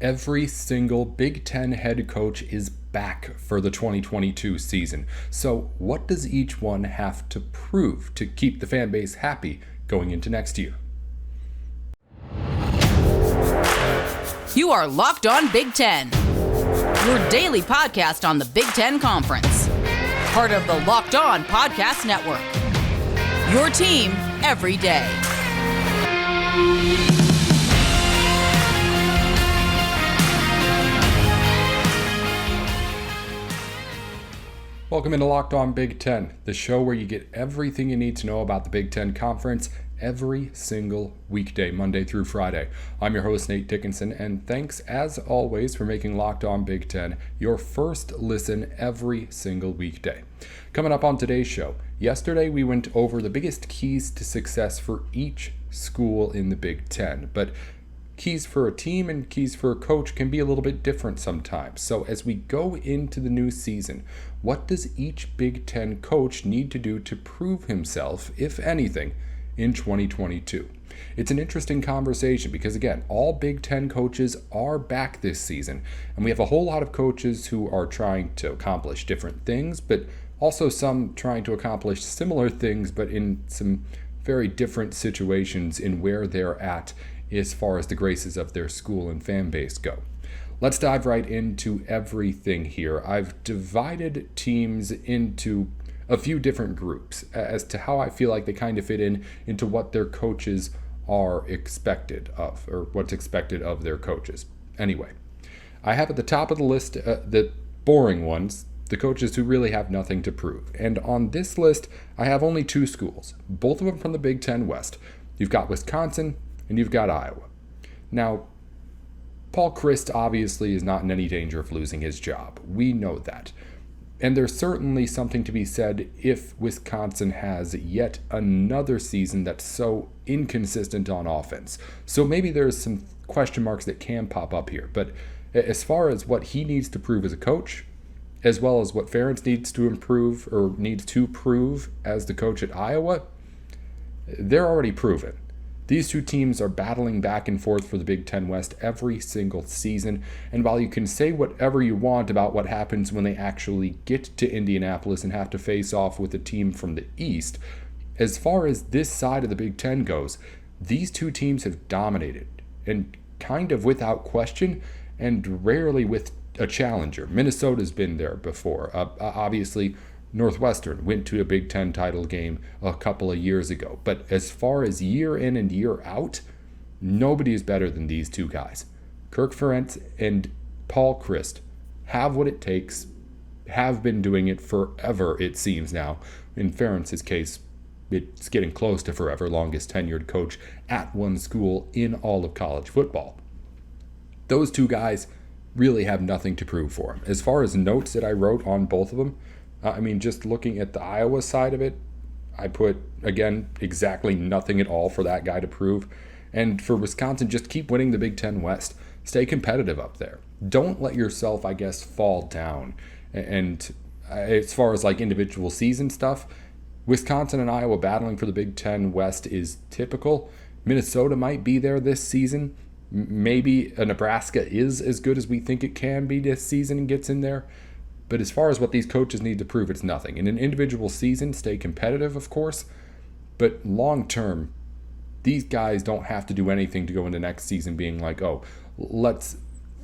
Every single Big Ten head coach is back for the 2022 season. So what does each one have to prove to keep the fan base happy going into next year? You are Locked On Big Ten, your daily podcast on the Big Ten Conference. Part of the Locked On Podcast Network. Your team every day. Welcome into Locked On Big Ten, the show where you get everything you need to know about the Big Ten Conference every single weekday, Monday through Friday. I'm your host, Nate Dickinson, and thanks as always for making Locked On Big Ten your first listen every single weekday. Coming up on today's show, yesterday we went over the biggest keys to success for each school in the Big Ten, but keys for a team and keys for a coach can be a little bit different sometimes. So as we go into the new season, what does each Big Ten coach need to do to prove himself, if anything, in 2022? It's an interesting conversation because, again, all Big Ten coaches are back this season, and we have a whole lot of coaches who are trying to accomplish different things, but also some trying to accomplish similar things, but in some very different situations in where they're at as far as the graces of their school and fan base go. Let's dive right into everything here. I've divided teams into a few different groups as to how I feel like they kind of fit into what their coaches are expected of, or what's expected of their coaches. Anyway, I have at the top of the list the boring ones, the coaches who really have nothing to prove. And on this list, I have only two schools, both of them from the Big Ten West. You've got Wisconsin and you've got Iowa. Now, Paul Chryst obviously is not in any danger of losing his job. We know that. And there's certainly something to be said if Wisconsin has yet another season that's so inconsistent on offense. So maybe there's some question marks that can pop up here. But as far as what he needs to prove as a coach, as well as what Ferentz needs to improve or needs to prove as the coach at Iowa, they're already proven. These two teams are battling back and forth for the Big Ten West every single season, and while you can say whatever you want about what happens when they actually get to Indianapolis and have to face off with a team from the East, as far as this side of the Big Ten goes, these two teams have dominated, and kind of without question, and rarely with a challenger. Minnesota's been there before. Obviously, Northwestern went to a Big Ten title game a couple of years ago. But as far as year in and year out, nobody is better than these two guys. Kirk Ferentz and Paul Chryst have what it takes, have been doing it forever, it seems now. In Ferentz's case, it's getting close to forever, longest tenured coach at one school in all of college football. Those two guys really have nothing to prove for him. As far as notes that I wrote on both of them, just looking at the Iowa side of it, I put, again, exactly nothing at all for that guy to prove. And for Wisconsin, just keep winning the Big Ten West. Stay competitive up there. Don't let yourself, fall down. And as far as individual season stuff, Wisconsin and Iowa battling for the Big Ten West is typical. Minnesota might be there this season. Maybe Nebraska is as good as we think it can be this season and gets in there. But as far as what these coaches need to prove, it's nothing. In an individual season, stay competitive, of course. But long term, these guys don't have to do anything to go into next season being like, oh, let's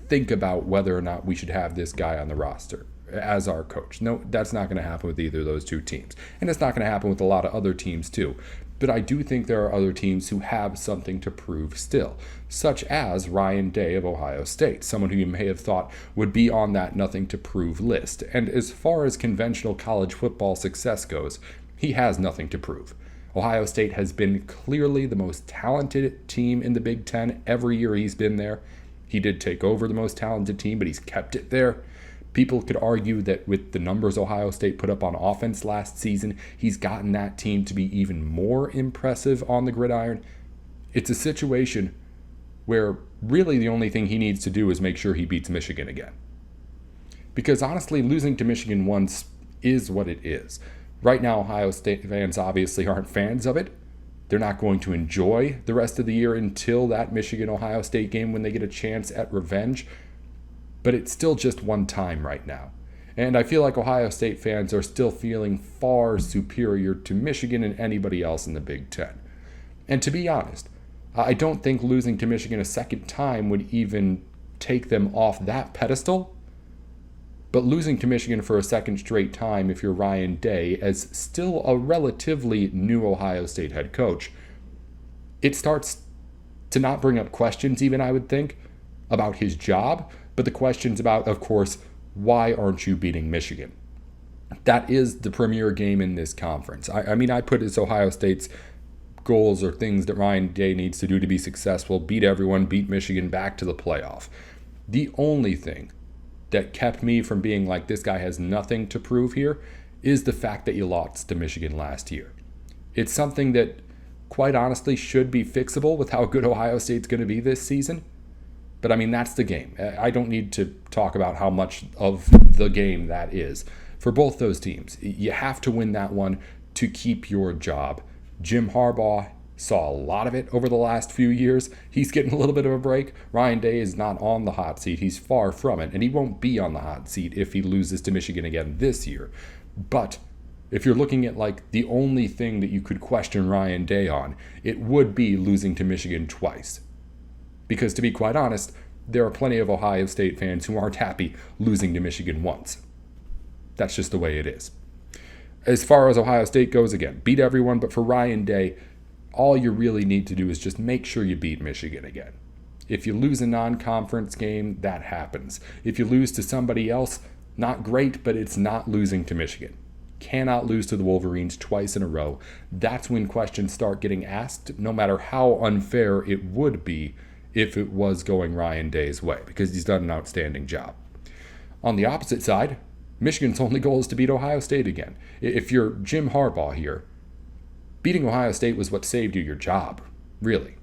think about whether or not we should have this guy on the roster as our coach. No, that's not going to happen with either of those two teams. And it's not going to happen with a lot of other teams too. But I do think there are other teams who have something to prove still, such as Ryan Day of Ohio State, someone who you may have thought would be on that nothing to prove list. And as far as conventional college football success goes, he has nothing to prove. Ohio State has been clearly the most talented team in the Big Ten every year he's been there. He did take over the most talented team, but he's kept it there. People could argue that with the numbers Ohio State put up on offense last season, he's gotten that team to be even more impressive on the gridiron. It's a situation where really the only thing he needs to do is make sure he beats Michigan again. Because honestly, losing to Michigan once is what it is. Right now, Ohio State fans obviously aren't fans of it, They're not going to enjoy the rest of the year until that Michigan-Ohio State game when they get a chance at revenge. But it's still just one time right now. And I feel like Ohio State fans are still feeling far superior to Michigan and anybody else in the Big Ten. And to be honest, I don't think losing to Michigan a second time would even take them off that pedestal. But losing to Michigan for a second straight time, if you're Ryan Day, as still a relatively new Ohio State head coach, it starts to not bring up questions even, I would think, about his job, but the questions about, of course, why aren't you beating Michigan? That is the premier game in this conference. I mean, I put as Ohio State's goals or things that Ryan Day needs to do to be successful: beat everyone, beat Michigan, back to the playoff. The only thing that kept me from being like, this guy has nothing to prove here, is the fact that you lost to Michigan last year. It's something that, quite honestly, should be fixable with how good Ohio State's going to be this season. But I mean, that's the game. I don't need to talk about how much of the game that is. For both those teams, you have to win that one to keep your job. Jim Harbaugh saw a lot of it over the last few years. He's getting a little bit of a break. Ryan Day is not on the hot seat. He's far from it, and he won't be on the hot seat if he loses to Michigan again this year. But if you're looking at like the only thing that you could question Ryan Day on, it would be losing to Michigan twice. Because to be quite honest, there are plenty of Ohio State fans who aren't happy losing to Michigan once. That's just the way it is. As far as Ohio State goes, again, beat everyone, but for Ryan Day, all you really need to do is just make sure you beat Michigan again. If you lose a non-conference game, that happens. If you lose to somebody else, not great, but it's not losing to Michigan. Cannot lose to the Wolverines twice in a row. That's when questions start getting asked, no matter how unfair it would be if it was going Ryan Day's way, because he's done an outstanding job. On the opposite side, Michigan's only goal is to beat Ohio State again. If you're Jim Harbaugh here, beating Ohio State was what saved you your job, really.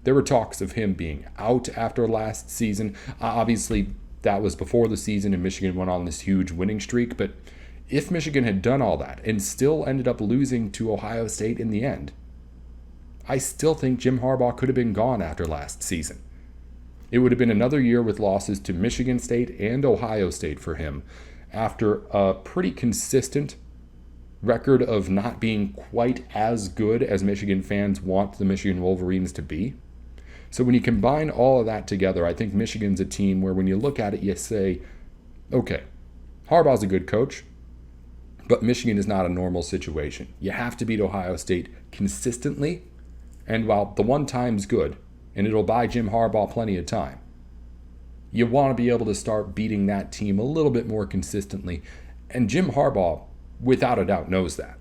There were talks of him being out after last season. Obviously, that was before the season and Michigan went on this huge winning streak, but if Michigan had done all that and still ended up losing to Ohio State in the end, I still think Jim Harbaugh could have been gone after last season. It would have been another year with losses to Michigan State and Ohio State for him after a pretty consistent record of not being quite as good as Michigan fans want the Michigan Wolverines to be. So when you combine all of that together, I think Michigan's a team where when you look at it, you say, okay, Harbaugh's a good coach, but Michigan is not a normal situation. You have to beat Ohio State consistently, and while the one time's good, and it'll buy Jim Harbaugh plenty of time, you want to be able to start beating that team a little bit more consistently. And Jim Harbaugh, without a doubt, knows that.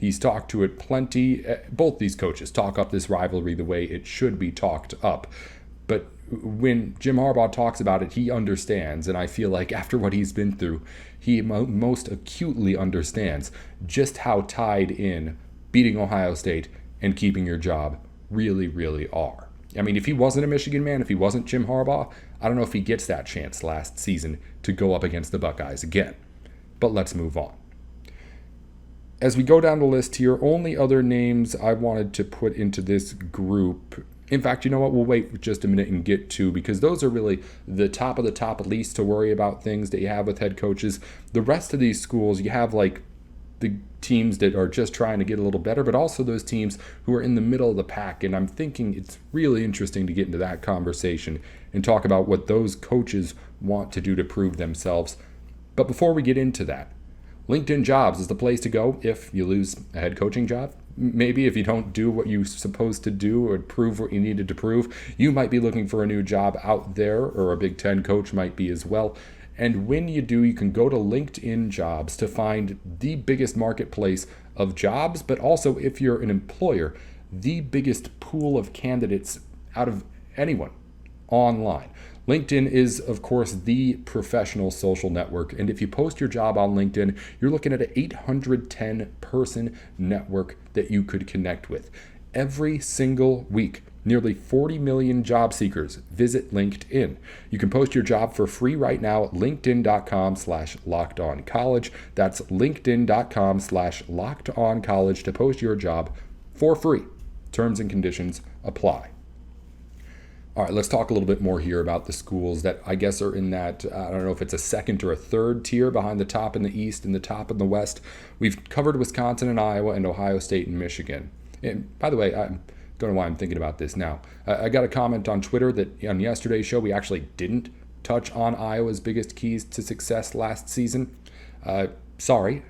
He's talked to it plenty. Both these coaches talk up this rivalry the way it should be talked up. But when Jim Harbaugh talks about it, he understands. And I feel like after what he's been through, he most acutely understands just how tied in beating Ohio State and keeping your job really, really are. I mean, if he wasn't a Michigan man, if he wasn't Jim Harbaugh, I don't know if he gets that chance last season to go up against the Buckeyes again. But let's move on. As we go down the list here, only other names I wanted to put into this group. In fact, you know what? We'll wait just a minute and get to, because those are really the top of the top least to worry about things that you have with head coaches. The rest of these schools, you have like the teams that are just trying to get a little better, but also those teams who are in the middle of the pack. And I'm thinking it's really interesting to get into that conversation and talk about what those coaches want to do to prove themselves. But before we get into that, LinkedIn Jobs is the place to go if you lose a head coaching job. Maybe if you don't do what you're supposed to do or prove what you needed to prove, you might be looking for a new job out there, or a Big Ten coach might be as well. And when you do, you can go to LinkedIn Jobs to find the biggest marketplace of jobs, but also if you're an employer, the biggest pool of candidates out of anyone online. LinkedIn is, of course, the professional social network. And if you post your job on LinkedIn, you're looking at an 810-person network that you could connect with. Every single week, nearly 40 million job seekers visit LinkedIn. You can post your job for free right now at linkedin.com/lockedoncollege. That's linkedin.com/lockedoncollege to post your job for free. Terms and conditions apply. All right, let's talk a little bit more here about the schools that I guess are in that, I don't know if it's a second or a third tier behind the top in the East and the top in the West. We've covered Wisconsin and Iowa and Ohio State and Michigan. And by the way, I don't know why I'm thinking about this now. I got a comment on Twitter that on yesterday's show, we actually didn't touch on Iowa's biggest keys to success last season. Sorry,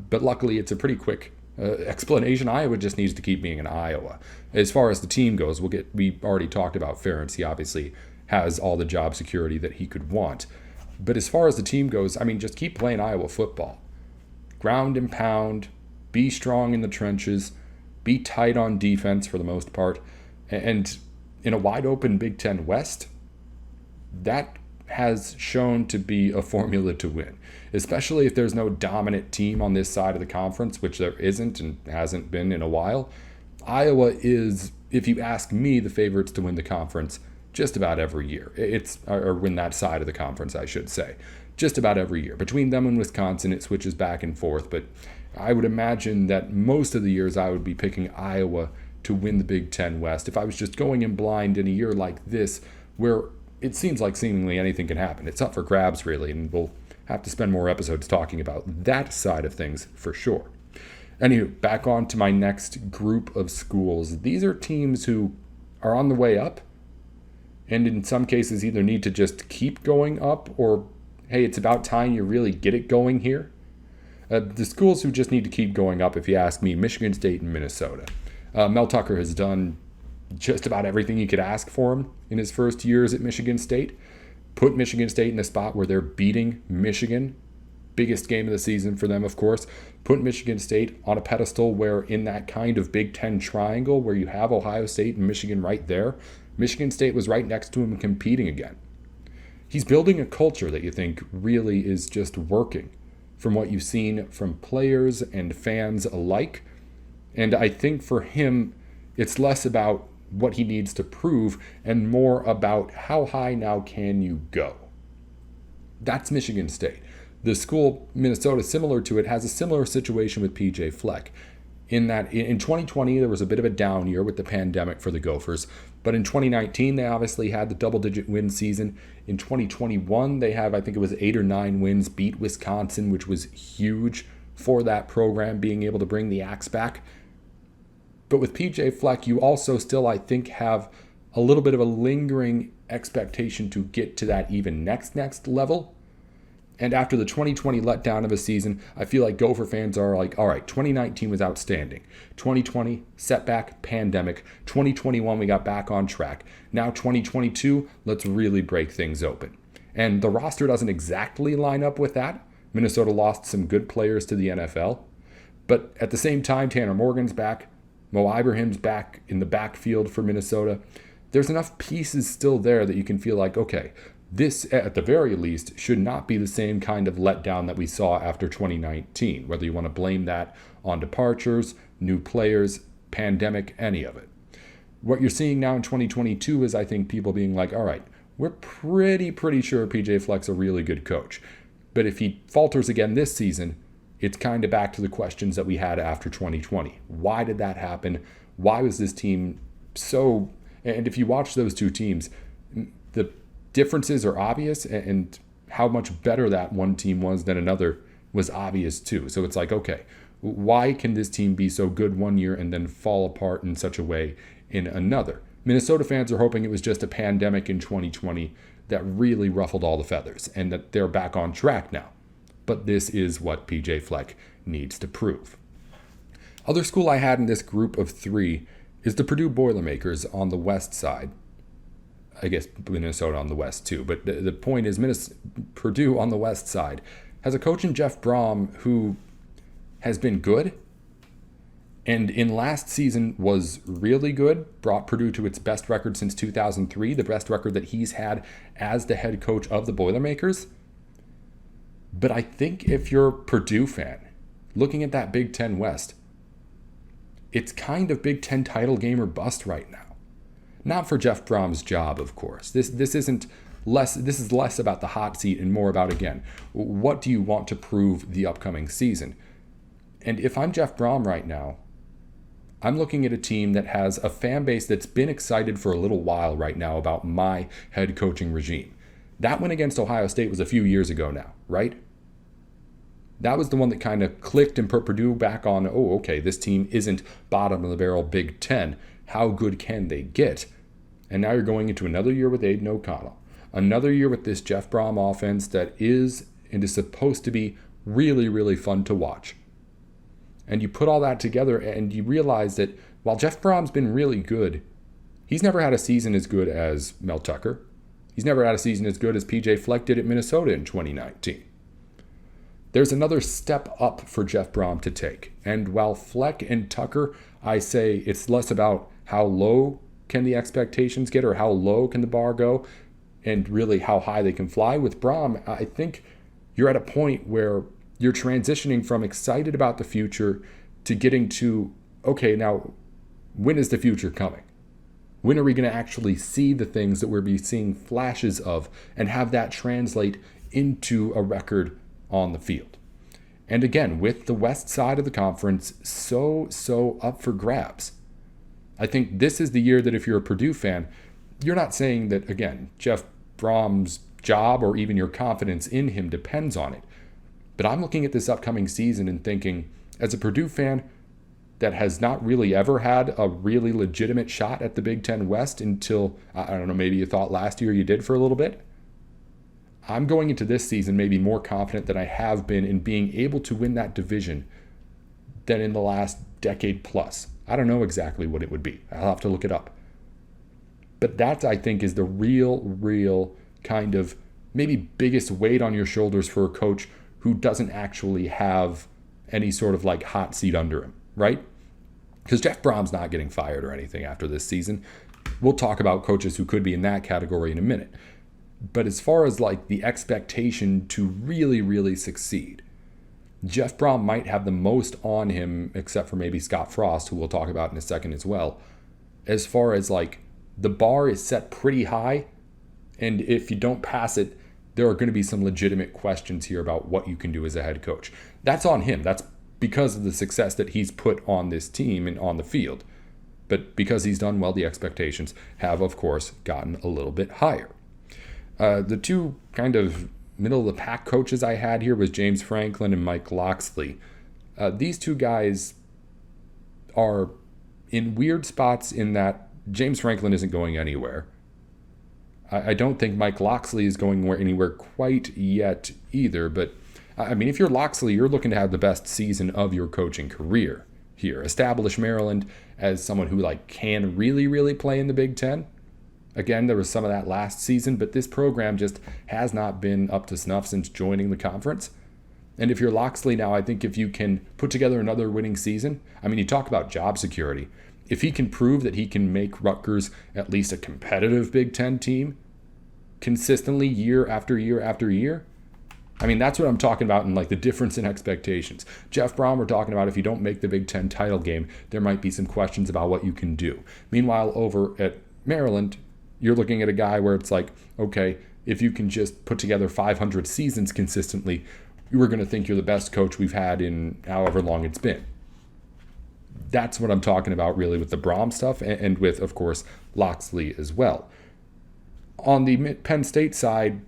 but luckily it's a pretty quick explanation. Iowa just needs to keep being in Iowa. As far as the team goes, we already talked about Ferentz. He obviously has all the job security that he could want. But as far as the team goes, I mean, just keep playing Iowa football. Ground and pound, be strong in the trenches, be tight on defense for the most part. And in a wide open Big Ten West, that has shown to be a formula to win, especially if there's no dominant team on this side of the conference, which there isn't and hasn't been in a while. Iowa is, if you ask me, the favorites to win the conference just about every year. Or win that side of the conference, I should say, just about every year. Between them and Wisconsin, it switches back and forth, but I would imagine that most of the years I would be picking Iowa to win the Big Ten West. If I was just going in blind in a year like this, where it seems like seemingly anything can happen. It's up for grabs, really, and we'll have to spend more episodes talking about that side of things for sure. Anywho, back on to my next group of schools. These are teams who are on the way up, and in some cases either need to just keep going up, or, hey, it's about time you really get it going here. The schools who just need to keep going up, if you ask me, Michigan State and Minnesota. Mel Tucker has done just about everything you could ask for him in his first years at Michigan State. Put Michigan State in a spot where they're beating Michigan. Biggest game of the season for them, of course. Put Michigan State on a pedestal where in that kind of Big Ten triangle where you have Ohio State and Michigan right there, Michigan State was right next to him and competing again. He's building a culture that you think really is just working from what you've seen from players and fans alike. And I think for him, it's less about what he needs to prove and more about how high now can you go. That's Michigan State. The school, Minnesota, similar to it, has a similar situation with PJ Fleck. In that in 2020, there was a bit of a down year with the pandemic for the Gophers. But in 2019, they obviously had the double-digit win season. In 2021, they have, I think it was 8 or 9 wins, beat Wisconsin, which was huge for that program, being able to bring the Axe back. But with PJ Fleck, you also still, I think, have a little bit of a lingering expectation to get to that even next level. And after the 2020 letdown of a season, I feel like Gopher fans are like, all right, 2019 was outstanding. 2020, setback, pandemic. 2021, we got back on track. Now 2022, let's really break things open. And the roster doesn't exactly line up with that. Minnesota lost some good players to the NFL. But at the same time, Tanner Morgan's back. Mo Ibrahim's back in the backfield for Minnesota. There's enough pieces still there that you can feel like, okay, this, at the very least, should not be the same kind of letdown that we saw after 2019, whether you want to blame that on departures, new players, pandemic, any of it. What you're seeing now in 2022 is, I think, people being like, all right, we're pretty sure PJ Fleck's a really good coach. But if he falters again this season, it's kind of back to the questions that we had after 2020. Why did that happen? Why was this team so... And if you watch those two teams, the differences are obvious, and how much better that one team was than another was obvious too. So it's like, okay, why can this team be so good one year and then fall apart in such a way in another? Minnesota fans are hoping it was just a pandemic in 2020 that really ruffled all the feathers and that they're back on track now. But this is what PJ Fleck needs to prove. Other school I had in this group of 3 is the Purdue Boilermakers on the west side. I guess Minnesota on the west too. But the point is Purdue on the west side has a coach in Jeff Brom who has been good. And in last season was really good, brought Purdue to its best record since 2003, the best record that he's had as the head coach of the Boilermakers. But I think if you're a Purdue fan, looking at that Big Ten West, it's kind of Big Ten title game or bust right now. Not for Jeff Brom's job, of course. This is less about the hot seat and more about, again, what do you want to prove the upcoming season? And if I'm Jeff Brom right now, I'm looking at a team that has a fan base that's been excited for a little while right now about my head coaching regime. That win against Ohio State was a few years ago now, right? That was the one that kind of clicked and put Purdue back on, oh, okay, this team isn't bottom of the barrel Big Ten. How good can they get? And now you're going into another year with Aiden O'Connell. Another year with this Jeff Brom offense that is and is supposed to be really, really fun to watch. And you put all that together and you realize that while Jeff Brom's been really good, he's never had a season as good as Mel Tucker. He's never had a season as good as PJ Fleck did at Minnesota in 2019. There's another step up for Jeff Brom to take. And while Fleck and Tucker, I say it's less about how low can the expectations get or how low can the bar go and really how high they can fly. With Brom, I think you're at a point where you're transitioning from excited about the future to getting to, okay, now when is the future coming? When are we going to actually see the things that we're be seeing flashes of and have that translate into a record on the field? And again, with the west side of the conference so up for grabs, I think this is the year that if you're a Purdue fan, you're not saying that, again, Jeff Brom's job or even your confidence in him depends on it. But I'm looking at this upcoming season and thinking, as a Purdue fan that has not really ever had a really legitimate shot at the Big Ten West until, I don't know, maybe you thought last year you did for a little bit. I'm going into this season maybe more confident than I have been in being able to win that division than in the last decade plus. I don't know exactly what it would be. I'll have to look it up. But that, I think, is the real kind of maybe biggest weight on your shoulders for a coach who doesn't actually have any sort of like hot seat under him, right? Because Jeff Brom's not getting fired or anything after this season. We'll talk about coaches who could be in that category in a minute. But as far as like the expectation to really succeed, Jeff Brom might have the most on him, except for maybe Scott Frost, who we'll talk about in a second as well. As far as like the bar is set pretty high, and if you don't pass it, there are going to be some legitimate questions here about what you can do as a head coach. That's on him. That's because of the success that he's put on this team and on the field. But because he's done well, the expectations have, of course, gotten a little bit higher. The two kind of middle-of-the-pack coaches I had here was James Franklin and Mike Locksley. These two guys are in weird spots in that James Franklin isn't going anywhere. I don't think Mike Locksley is going anywhere quite yet either. But, I mean, if you're Locksley, you're looking to have the best season of your coaching career here. Establish Maryland as someone who can really play in the Big Ten. Again, there was some of that last season, but this program just has not been up to snuff since joining the conference. And if you're Locksley now, I think if you can put together another winning season, I mean, you talk about job security. If he can prove that he can make Rutgers at least a competitive Big Ten team consistently year after year after year, I mean, that's what I'm talking about in the difference in expectations. Jeff Brom, we're talking about if you don't make the Big Ten title game, there might be some questions about what you can do. Meanwhile, over at Maryland, you're looking at a guy where it's okay, if you can just put together 500 seasons consistently, you were going to think you're the best coach we've had in however long it's been. That's what I'm talking about really with the Brom stuff and with, of course, Locksley as well. On the Penn State side,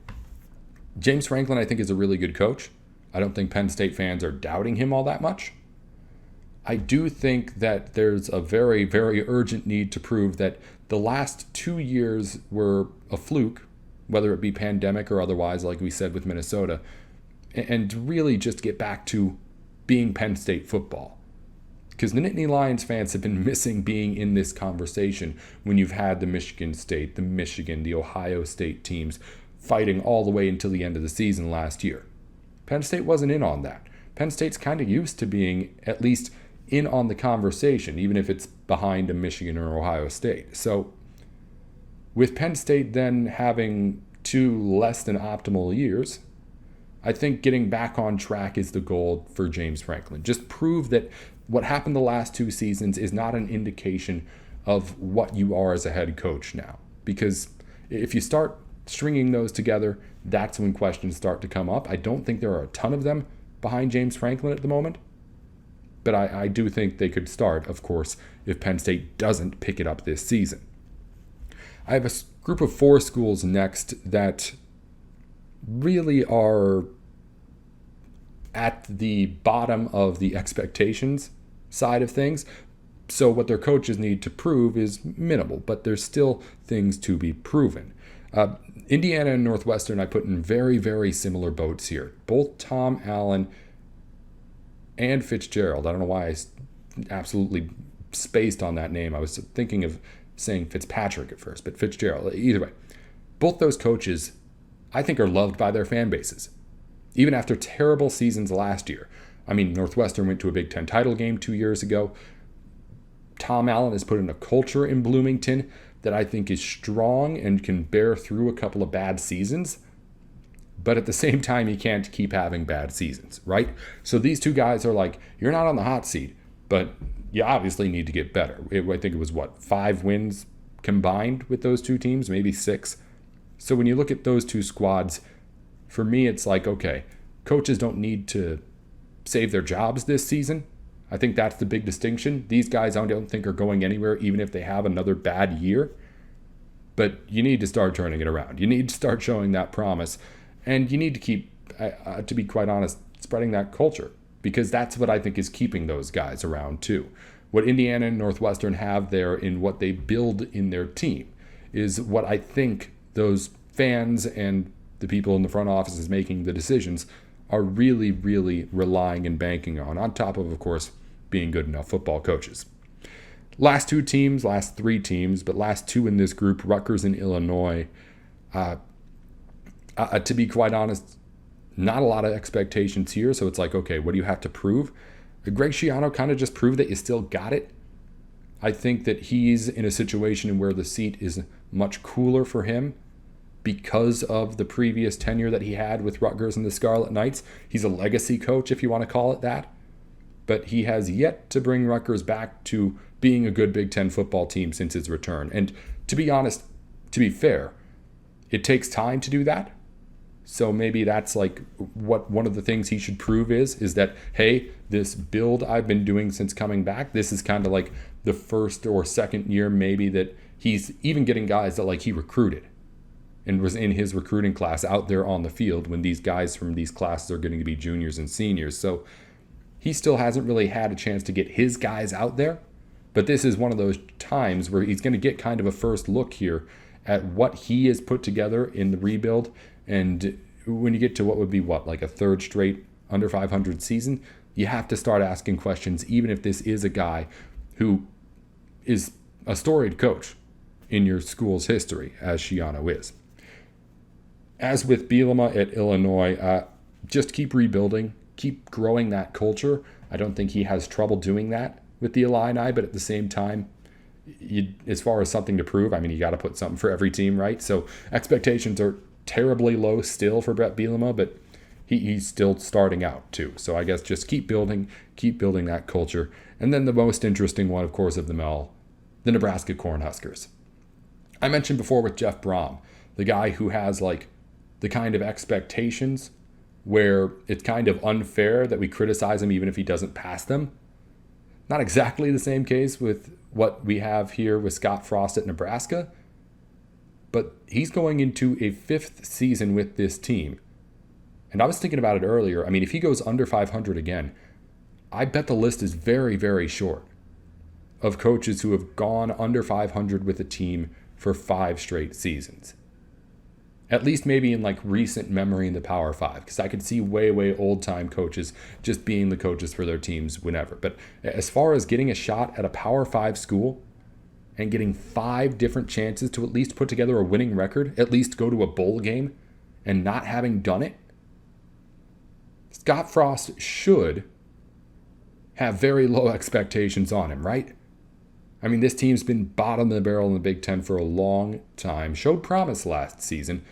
James Franklin, I think, is a really good coach. I don't think Penn State fans are doubting him all that much. I do think that there's a very urgent need to prove that the last 2 years were a fluke, whether it be pandemic or otherwise, like we said with Minnesota, and really just get back to being Penn State football. Because the Nittany Lions fans have been missing being in this conversation when you've had the Michigan State, the Michigan, the Ohio State teams fighting all the way until the end of the season last year. Penn State wasn't in on that. Penn State's kind of used to being at least in on the conversation, even if it's behind a Michigan or Ohio State. So with Penn State then having 2 less than optimal years, I think getting back on track is the goal for James Franklin. Just prove that what happened the last 2 seasons is not an indication of what you are as a head coach now. Because if you start stringing those together, that's when questions start to come up. I don't think there are a ton of them behind James Franklin at the moment. But I do think they could start, of course, if Penn State doesn't pick it up this season. I have a group of 4 schools next that really are at the bottom of the expectations side of things. So what their coaches need to prove is minimal, but there's still things to be proven. Indiana and Northwestern I put in very, very similar boats here. Both Tom Allen and Fitzgerald. I don't know why I absolutely spaced on that name. I was thinking of saying Fitzpatrick at first, but Fitzgerald. Either way, both those coaches I think are loved by their fan bases. Even after terrible seasons last year. I mean, Northwestern went to a Big Ten title game 2 years ago. Tom Allen has put in a culture in Bloomington that I think is strong and can bear through a couple of bad seasons. But at the same time, he can't keep having bad seasons, right? So these 2 guys are like, you're not on the hot seat, but you obviously need to get better. I think it was, 5 wins combined with those 2 teams, maybe 6. So when you look at those 2 squads, for me, it's like, okay, coaches don't need to save their jobs this season. I think that's the big distinction. These guys I don't think are going anywhere, even if they have another bad year. But you need to start turning it around. You need to start showing that promise. And you need to keep, to be quite honest, spreading that culture. Because that's what I think is keeping those guys around too. What Indiana and Northwestern have there in what they build in their team is what I think those fans and the people in the front offices making the decisions are really, really relying and banking on top of course, being good enough football coaches. Last 3 teams, but last 2 in this group, Rutgers and Illinois. To be quite honest, not a lot of expectations here, so it's like, okay, what do you have to prove? Greg Schiano kind of just proved that you still got it. I think that he's in a situation where the seat is much cooler for him because of the previous tenure that he had with Rutgers and the Scarlet Knights. He's a legacy coach, if you want to call it that. But he has yet to bring Rutgers back to being a good Big Ten football team since his return. And to be honest, to be fair, it takes time to do that. So maybe that's like what one of the things he should prove is that, hey, this build I've been doing since coming back, this is kind of like the first or second year maybe that he's even getting guys that like he recruited and was in his recruiting class out there on the field when these guys from these classes are getting to be juniors and seniors. So he still hasn't really had a chance to get his guys out there. But this is one of those times where he's going to get kind of a first look here at what he has put together in the rebuild. And when you get to what would be like a 3rd straight under 500 season, you have to start asking questions, even if this is a guy who is a storied coach in your school's history, as Schiano is. As with Bielema at Illinois, just keep rebuilding, keep growing that culture. I don't think he has trouble doing that with the Illini, but at the same time, as far as something to prove, I mean, you got to put something for every team, right? So expectations are terribly low still for Brett Bielema, but he's still starting out too. So I guess just keep building that culture. And then the most interesting one, of course, of them all, the Nebraska Cornhuskers. I mentioned before with Jeff Brom, the guy who has like the kind of expectations where it's kind of unfair that we criticize him even if he doesn't pass them. Not exactly the same case with what we have here with Scott Frost at Nebraska, but he's going into a 5th season with this team. And I was thinking about it earlier. I mean, if he goes under 500 again, I bet the list is very, very short of coaches who have gone under 500 with a team for 5 straight seasons. At least maybe in like recent memory in the Power 5, because I could see way, way old-time coaches just being the coaches for their teams whenever. But as far as getting a shot at a Power 5 school and getting 5 different chances to at least put together a winning record, at least go to a bowl game, and not having done it, Scott Frost should have very low expectations on him, right? I mean, this team's been bottom of the barrel in the Big Ten for a long time, showed promise last season,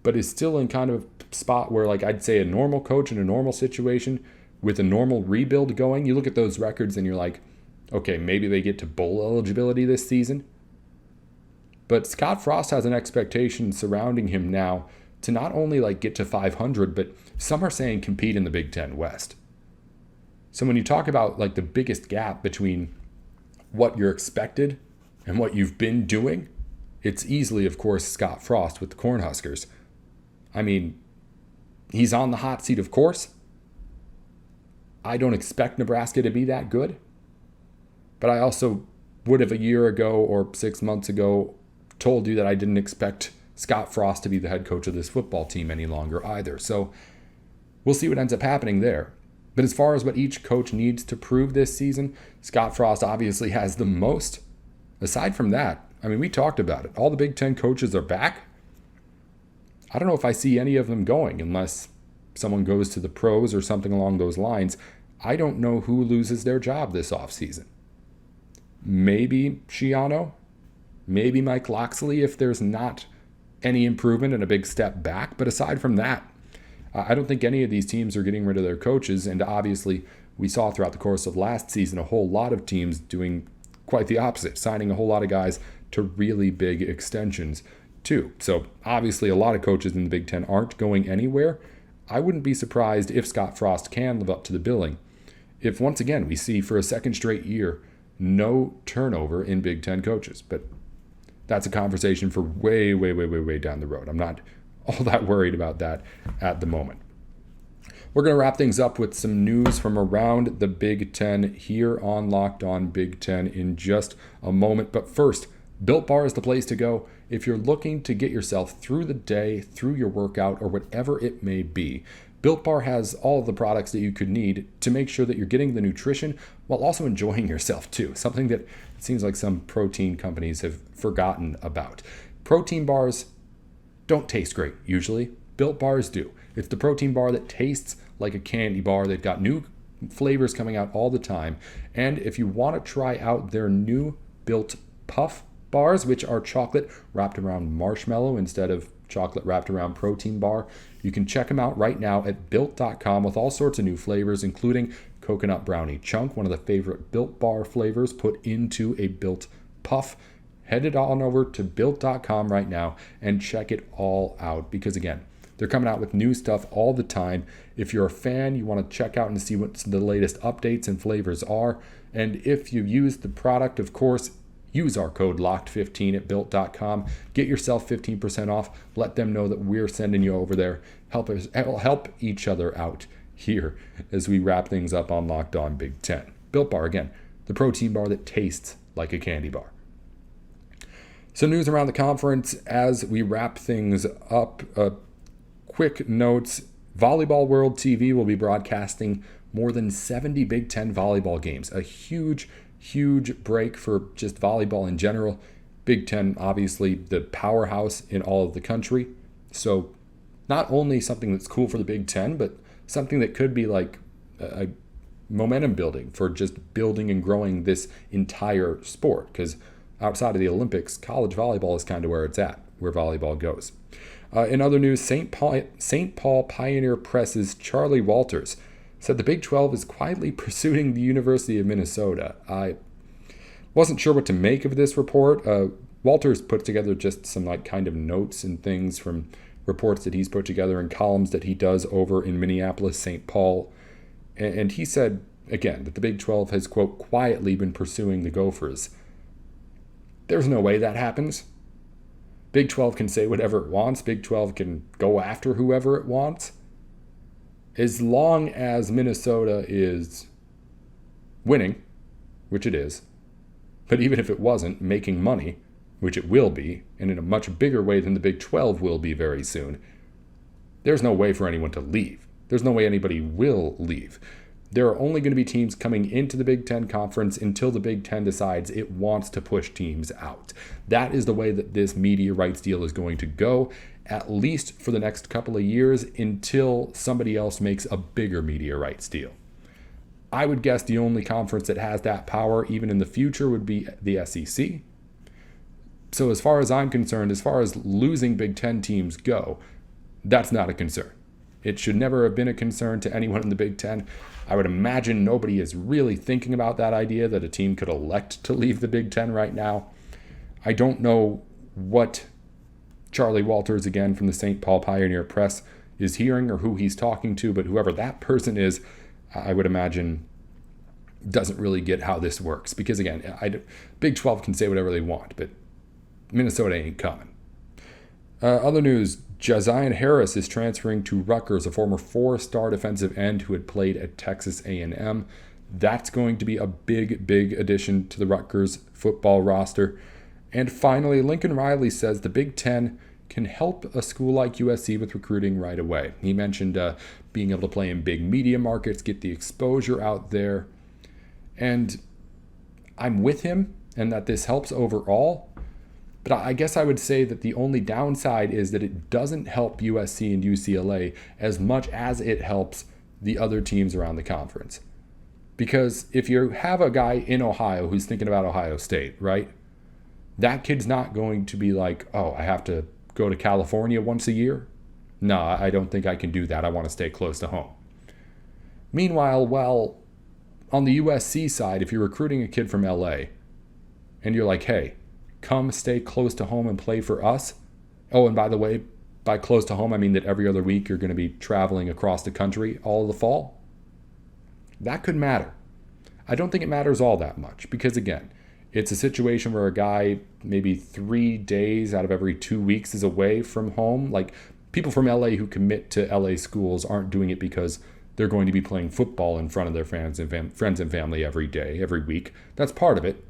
but is still in kind of a spot where, like, I'd say a normal coach in a normal situation with a normal rebuild going, you look at those records and you're like, okay, maybe they get to bowl eligibility this season. But Scott Frost has an expectation surrounding him now to not only like get to 500, but some are saying compete in the Big Ten West. So when you talk about like the biggest gap between what you're expected and what you've been doing, it's easily, of course, Scott Frost with the Cornhuskers. I mean, he's on the hot seat, of course. I don't expect Nebraska to be that good. But I also would have a year ago or 6 months ago told you that I didn't expect Scott Frost to be the head coach of this football team any longer either. So we'll see what ends up happening there. But as far as what each coach needs to prove this season, Scott Frost obviously has the most. Aside from that, I mean, we talked about it. All the Big Ten coaches are back. I don't know if I see any of them going unless someone goes to the pros or something along those lines. I don't know who loses their job this offseason. Maybe Schiano, maybe Mike Loxley if there's not any improvement and a big step back. But aside from that, I don't think any of these teams are getting rid of their coaches. And obviously, we saw throughout the course of last season a whole lot of teams doing quite the opposite, signing a whole lot of guys to really big extensions too. So obviously, a lot of coaches in the Big Ten aren't going anywhere. I wouldn't be surprised if Scott Frost can live up to the billing. If once again we see for a second straight year no turnover in Big Ten coaches. But that's a conversation for way down the road. I'm not all that worried about that at the moment. We're going to wrap things up with some news from around the Big Ten here on Locked On Big Ten in just a moment. But first, Built Bar is the place to go if you're looking to get yourself through the day, through your workout, or whatever it may be. Built Bar has all of the products that you could need to make sure that you're getting the nutrition while also enjoying yourself too, something that it seems like some protein companies have forgotten about. Protein bars don't taste great usually. Built Bars do. It's the protein bar that tastes like a candy bar. They've got new flavors coming out all the time. And if you want to try out their new Built Puff bars, which are chocolate wrapped around marshmallow instead of chocolate wrapped around protein bar, you can check them out right now at built.com with all sorts of new flavors, including coconut brownie chunk, one of the favorite Built Bar flavors put into a Built Puff. Head it on over to built.com right now and check it all out, because again, they're coming out with new stuff all the time. If you're a fan, you want to check out and see what the latest updates and flavors are. And if you use the product, of course, use our code LOCKED15 at built.com. Get yourself 15% off. Let them know that we're sending you over there. Help each other out here as we wrap things up on Locked On Big Ten. Built Bar, again, the protein bar that tastes like a candy bar. So news around the conference as we wrap things up. Quick notes, Volleyball World TV will be broadcasting more than 70 Big Ten volleyball games. A huge break for just volleyball in general. Big Ten, obviously, the powerhouse in all of the country. So not only something that's cool for the Big Ten, but something that could be like a momentum building for just building and growing this entire sport. Because outside of the Olympics, college volleyball is kind of where it's at, where volleyball goes. In other news, St. Paul Pioneer Press's Charlie Walters said the Big 12 is quietly pursuing the University of Minnesota. I wasn't sure what to make of this report. Walters put together just some kind of notes and things from reports that he's put together and columns that he does over in Minneapolis, St. Paul. And he said, again, that the Big 12 has, quote, quietly been pursuing the Gophers. There's no way that happens. Big 12 can say whatever it wants. Big 12 can go after whoever it wants. As long as Minnesota is winning, which it is, but even if it wasn't, making money, which it will be, and in a much bigger way than the Big 12 will be very soon, there's no way for anyone to leave. There's no way anybody will leave. There are only going to be teams coming into the Big Ten Conference until the Big Ten decides it wants to push teams out. That is the way that this media rights deal is going to go, at least for the next couple of years, until somebody else makes a bigger media rights deal. I would guess the only conference that has that power, even in the future, would be the SEC. So as far as I'm concerned, as far as losing Big Ten teams go, that's not a concern. It should never have been a concern to anyone in the Big Ten. I would imagine nobody is really thinking about that idea that a team could elect to leave the Big Ten right now. I don't know what Charlie Walters, again, from the St. Paul Pioneer Press, is hearing or who he's talking to, but whoever that person is, I would imagine doesn't really get how this works. Because again, Big 12 can say whatever they want, but Minnesota ain't coming. Other news, Josiah Harris is transferring to Rutgers, a former 4-star defensive end who had played at Texas A&M. That's going to be a big, big addition to the Rutgers football roster. And finally, Lincoln Riley says the Big Ten can help a school like USC with recruiting right away. He mentioned being able to play in big media markets, get the exposure out there. And I'm with him and that this helps overall. But I guess I would say that the only downside is that it doesn't help USC and UCLA as much as it helps the other teams around the conference. Because if you have a guy in Ohio who's thinking about Ohio State, right? That kid's not going to be like, oh, I have to go to California once a year. No, I don't think I can do that. I want to stay close to home. Meanwhile, well, on the USC side, if you're recruiting a kid from LA and you're like, hey, come stay close to home and play for us. Oh, and by the way, by close to home, I mean that every other week you're going to be traveling across the country all of the fall. That could matter. I don't think it matters all that much because, again, it's a situation where a guy maybe 3 days out of every 2 weeks is away from home. Like people from LA who commit to LA schools aren't doing it because they're going to be playing football in front of their friends and family every day, every week. That's part of it.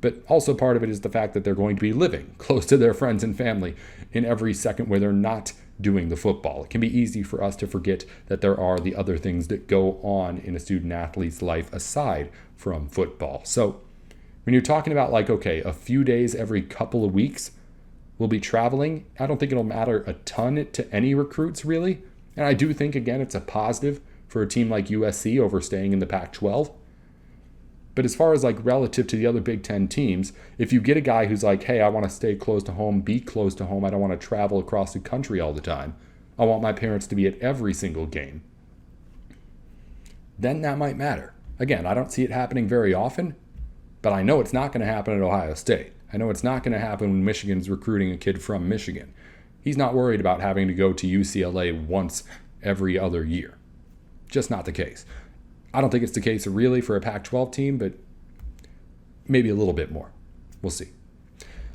But also part of it is the fact that they're going to be living close to their friends and family in every second where they're not doing the football. It can be easy for us to forget that there are the other things that go on in a student athlete's life aside from football. So when you're talking about like, okay, a few days every couple of weeks we'll be traveling, I don't think it'll matter a ton to any recruits really. And I do think, again, it's a positive for a team like USC over staying in the Pac-12. But as far as like relative to the other Big Ten teams, if you get a guy who's like, hey, I want to stay close to home, be close to home, I don't want to travel across the country all the time, I want my parents to be at every single game, then that might matter. Again, I don't see it happening very often, but I know it's not going to happen at Ohio State. I know it's not going to happen when Michigan's recruiting a kid from Michigan. He's not worried about having to go to UCLA once every other year. Just not the case. I don't think it's the case really for a Pac-12 team, but maybe a little bit more. We'll see.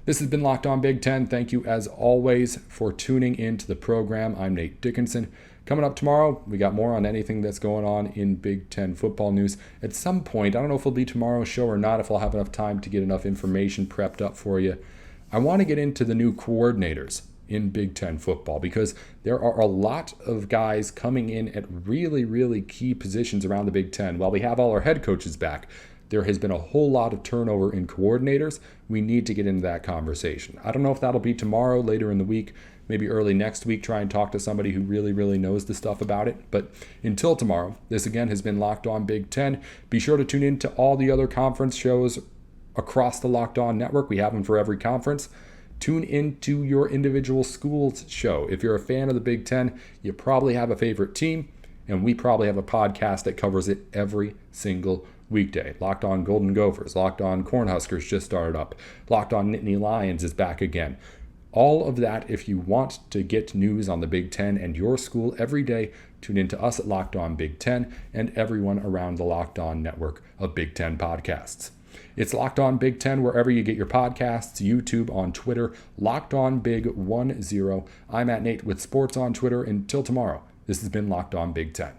This has been Locked On Big Ten. Thank you, as always, for tuning into the program. I'm Nate Dickinson. Coming up tomorrow, we got more on anything that's going on in Big Ten football news. At some point, I don't know if it'll be tomorrow's show or not, if I'll have enough time to get enough information prepped up for you. I want to get into the new coordinators in Big Ten football because there are a lot of guys coming in at really, really key positions around the Big Ten. While we have all our head coaches back, there has been a whole lot of turnover in coordinators. We need to get into that conversation. I don't know if that'll be tomorrow, later in the week, maybe early next week, try and talk to somebody who really, really knows the stuff about it. But until tomorrow, this again has been Locked On Big Ten. Be sure to tune in to all the other conference shows across the Locked On network. We have them for every conference. Tune into your individual school's show. If you're a fan of the Big Ten, you probably have a favorite team, and we probably have a podcast that covers it every single weekday. Locked On Golden Gophers, Locked On Cornhuskers just started up, Locked On Nittany Lions is back again. All of that, if you want to get news on the Big Ten and your school every day, tune in to us at Locked On Big Ten and everyone around the Locked On network of Big Ten podcasts. It's Locked On Big Ten wherever you get your podcasts, YouTube, on Twitter, Locked On Big 10. I'm at Nate with Sports on Twitter. Until tomorrow, this has been Locked On Big Ten.